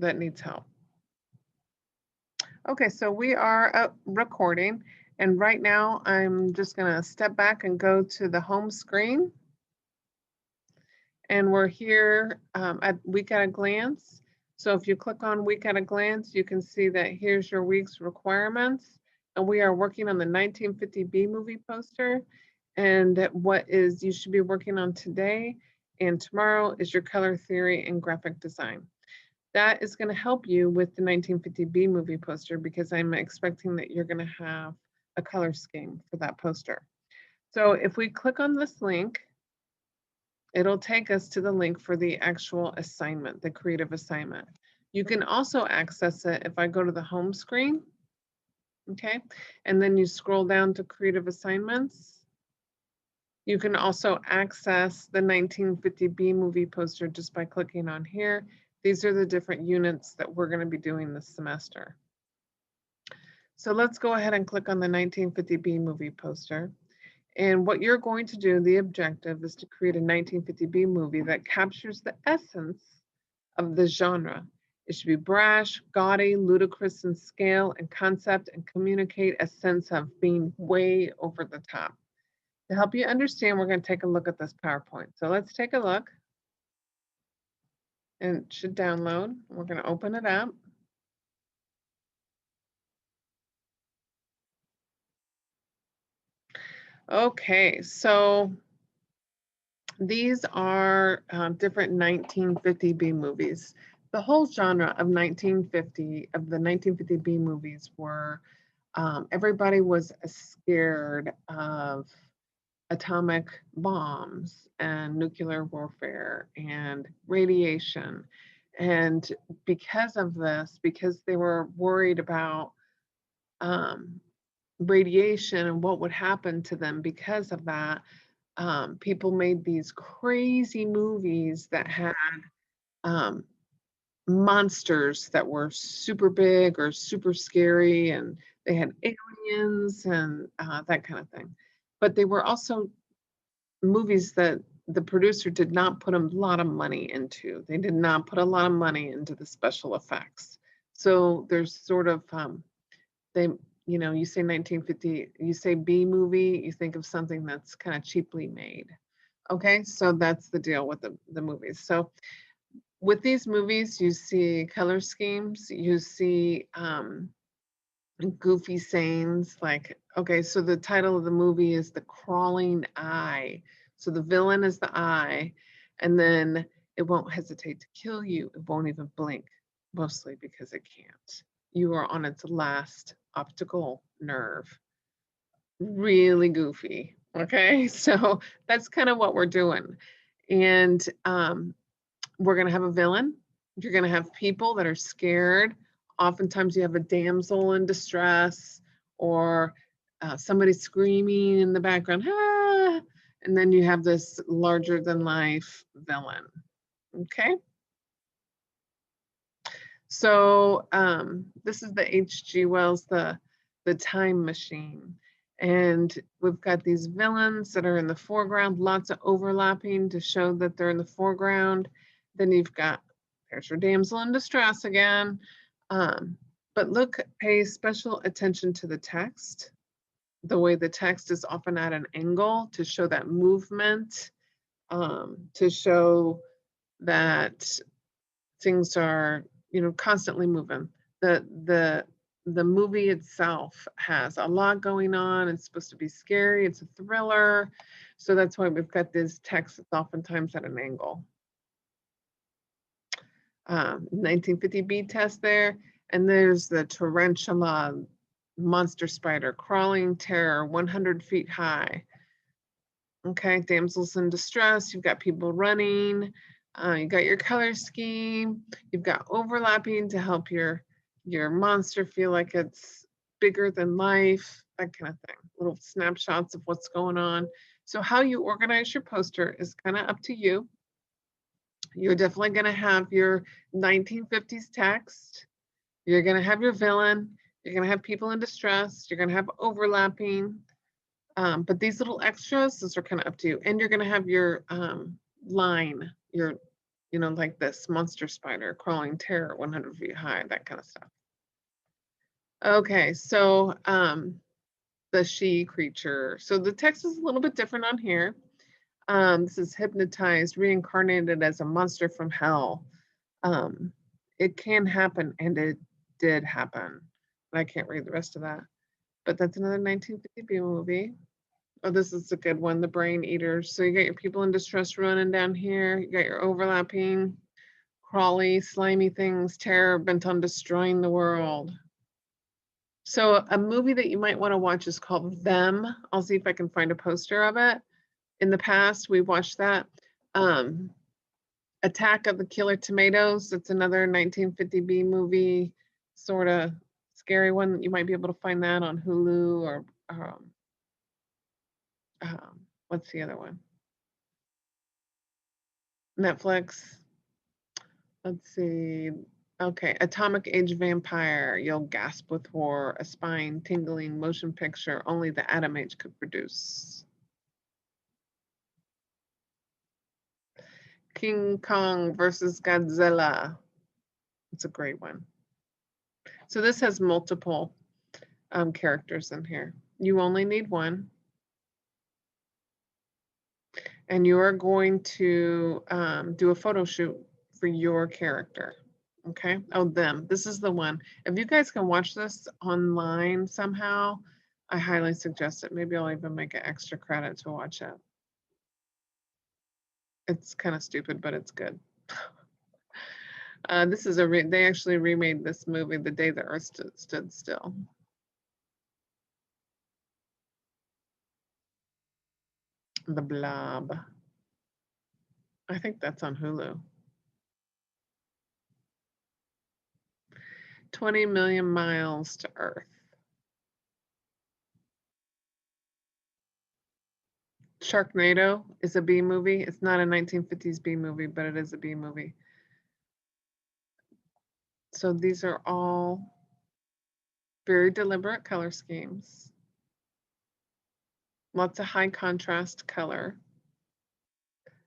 that needs help. Okay, so we are recording, and right now I'm just going to step back and go to the home screen. And we're here at Week at a Glance. So if you click on Week at a Glance, you can see that here's your week's requirements. And we are working on the 1950B movie poster. And what is you should be working on today and tomorrow is your color theory and graphic design. That is going to help you with the 1950B movie poster because I'm expecting that you're going to have a color scheme for that poster. So if we click on this link, it'll take us to the link for the actual assignment, the creative assignment. You can also access it if I go to the home screen, okay? And then you scroll down to creative assignments. You can also access the 1950B movie poster just by clicking on here. These are the different units that we're going to be doing this semester. So let's go ahead and click on the 1950B movie poster. And what you're going to do, the objective is to create a 1950B movie that captures the essence of the genre. It should be brash, gaudy, ludicrous in scale and concept, and communicate a sense of being way over the top. To help you understand, we're going to take a look at this PowerPoint. So let's take a look. And it should download. We're going to open it up. Okay, so these are different 1950B movies. The whole genre of 1950, of the 1950B movies were, everybody was scared of atomic bombs and nuclear warfare and radiation. And because of this, because they were worried about radiation and what would happen to them because of that, people made these crazy movies that had monsters that were super big or super scary, and they had aliens and that kind of thing. But they were also movies that the producer did not put a lot of money into. They did not put a lot of money into the special effects. So there's sort of, they, you know, you say 1950, you say B movie, you think of something that's kind of cheaply made. Okay, so that's the deal with the movies. So with these movies, you see color schemes, you see goofy sayings like, okay, so the title of the movie is The Crawling Eye. So the villain is the eye, and then it won't hesitate to kill you. It won't even blink, mostly because it can't. You are on its last optical nerve. Really goofy. Okay, so that's kind of what we're doing. And we're going to have a villain. You're going to have people that are scared. Oftentimes you have a damsel in distress or somebody screaming in the background, ah! And then you have this larger than life villain. Okay. So this is the H.G. Wells, the time machine. And we've got these villains that are in the foreground, lots of overlapping to show that they're in the foreground. Then you've got, there's your damsel in distress again. But look, pay special attention to the text. The way the text is often at an angle to show that movement, to show that things are, you know, constantly moving. The movie itself has a lot going on. It's supposed to be scary. It's a thriller. So that's why we've got this text that's oftentimes at an angle. 1950B test there. And there's the tarantula monster spider, crawling terror, 100 feet high. Okay, damsels in distress. You've got people running. You got your color scheme. You've got overlapping to help your monster feel like it's bigger than life, that kind of thing. Little snapshots of what's going on. So how you organize your poster is kind of up to you. You're definitely going to have your 1950s text. You're going to have your villain. You're going to have people in distress. You're going to have overlapping. But these little extras, those are kind of up to you. And you're going to have your line, your you know, like this monster spider, crawling terror, 100 feet high, that kind of stuff. Okay, so the she creature. So the text is a little bit different on here. This is hypnotized, reincarnated as a monster from hell. It can happen, and it did happen. I can't read the rest of that, but that's another 1950 movie. Oh, this is a good one, The Brain Eaters. So you got your people in distress running down here. You got your overlapping, crawly, slimy things, terror bent on destroying the world. So a movie that you might want to watch is called Them. I'll see if I can find a poster of it. In the past, we've watched that. Attack of the Killer Tomatoes. It's another 1950 B movie, sort of scary one. You might be able to find that on Hulu or what's the other one? Netflix. Let's see. Okay, Atomic Age Vampire. You'll gasp with horror. A spine tingling motion picture only the Atom Age could produce. King Kong versus Godzilla. It's a great one. So this has multiple characters in here. You only need one. And you are going to do a photo shoot for your character. Okay. Oh, them. This is the one. If you guys can watch this online somehow, I highly suggest it. Maybe I'll even make an extra credit to watch it. It's kind of stupid, but it's good. This is they actually remade this movie The Day the Earth Stood Still. The Blob. I think that's on Hulu. 20 Million Miles to Earth. Sharknado is a B movie. It's not a 1950s B movie, but it is a B movie. So these are all very deliberate color schemes. Lots of high contrast color.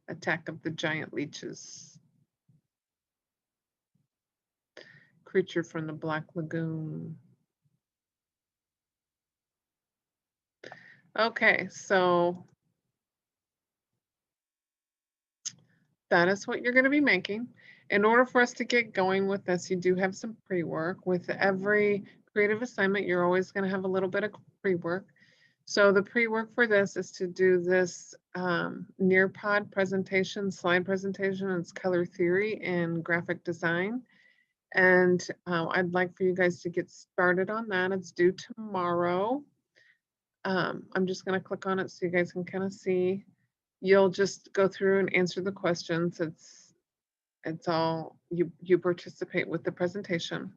Attack of the Giant Leeches. Creature from the Black Lagoon. Okay, so that is what you're going to be making. In order for us to get going with this, you do have some pre-work. With every creative assignment, you're always going to have a little bit of pre-work. So the pre-work for this is to do this Nearpod presentation, slide presentation. It's color theory and graphic design. And I'd like for you guys to get started on that. It's due tomorrow. I'm just going to click on it so you guys can kind of see. You'll just go through and answer the questions. It's all, you participate with the presentation.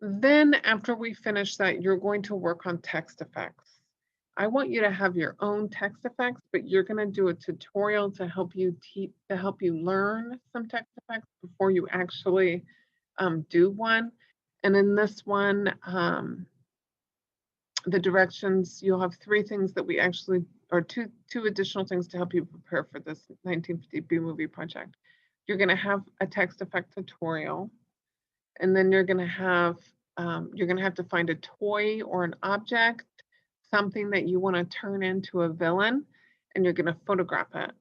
Then after we finish that, you're going to work on text effects. I want you to have your own text effects, but you're going to do a tutorial to help you learn some text effects before you actually do one. And in this one, the directions, you'll have 3 things that we actually, or two additional things to help you prepare for this 1950 B movie project. You're going to have a text effect tutorial, and then you're going to have to find a toy or an object, something that you want to turn into a villain, and you're going to photograph it.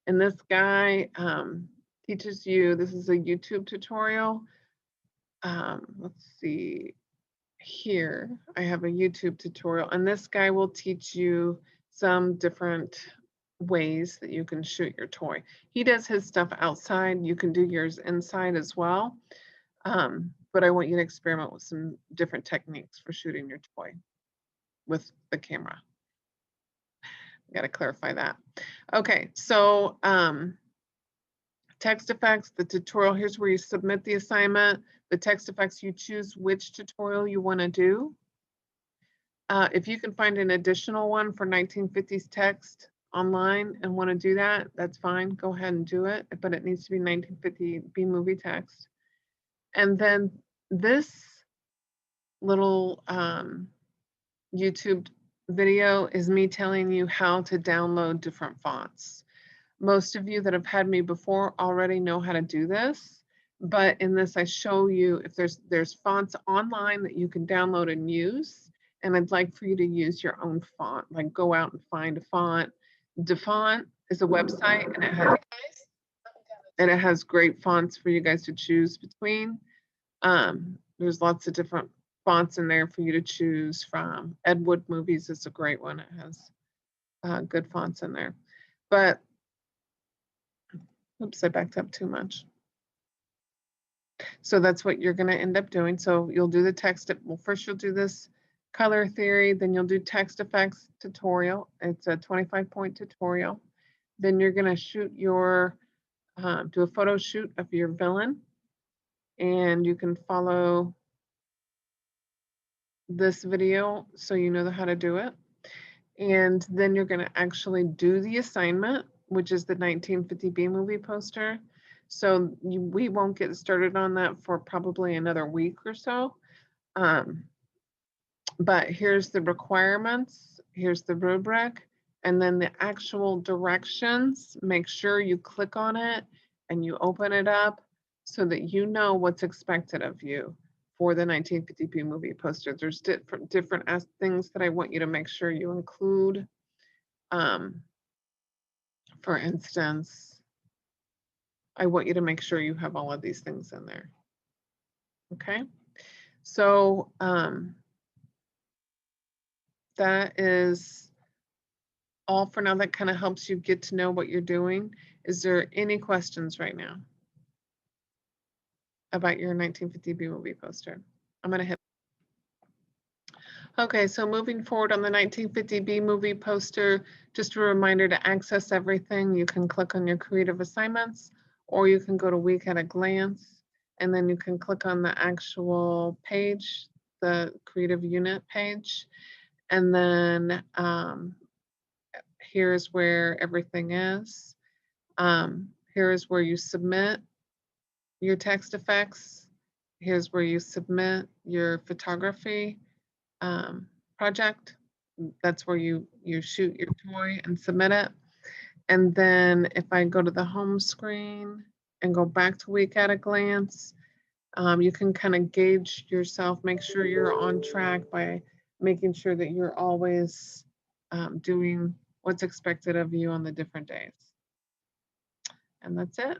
And this guy teaches you, this is a YouTube tutorial. Let's see. Here, I have a YouTube tutorial, and this guy will teach you some different ways that you can shoot your toy. He does his stuff outside. You can do yours inside as well. But I want you to experiment with some different techniques for shooting your toy with the camera. Got to clarify that. Okay, so text effects, the tutorial, here's where you submit the assignment. The text effects, you choose which tutorial you want to do. If you can find an additional one for 1950s text online and want to do that, that's fine. Go ahead and do it, but it needs to be 1950 B movie text. And then this little YouTube video is me telling you how to download different fonts. Most of you that have had me before already know how to do this, but in this I show you if there's fonts online that you can download and use, and I'd like for you to use your own font, like go out and find a font. DaFont is a website and it has great fonts for you guys to choose between. There's lots of different fonts in there for you to choose from. Ed Wood Movies is a great one. It has good fonts in there. But, oops, I backed up too much. So that's what you're going to end up doing. So you'll do the text. Well, first you'll do this color theory, then you'll do text effects tutorial. It's a 25-point tutorial. Then you're going to shoot your, do a photo shoot of your villain. And you can follow this video so you know how to do it. And then you're going to actually do the assignment, which is the 1950 B movie poster. So we won't get started on that for probably another week or so. But here's the requirements, here's the rubric, and then the actual directions. Make sure you click on it and you open it up so that you know what's expected of you for the 1950 B movie poster. There's different things that I want you to make sure you include. For instance, I want you to make sure you have all of these things in there. Okay, so that is all for now. That kind of helps you get to know what you're doing. Is there any questions right now about your 1950 B movie poster? I'm going to hit. Okay, so moving forward on the 1950 B movie poster, just a reminder to access everything. You can click on your creative assignments, or you can go to Week at a Glance, and then you can click on the actual page, the creative unit page. And then here's where everything is. Here is where you submit your text effects. Here's where you submit your photography project. That's where you shoot your toy and submit it. And then if I go to the home screen and go back to Week at a Glance, you can kind of gauge yourself, make sure you're on track by making sure that you're always doing what's expected of you on the different days. And that's it.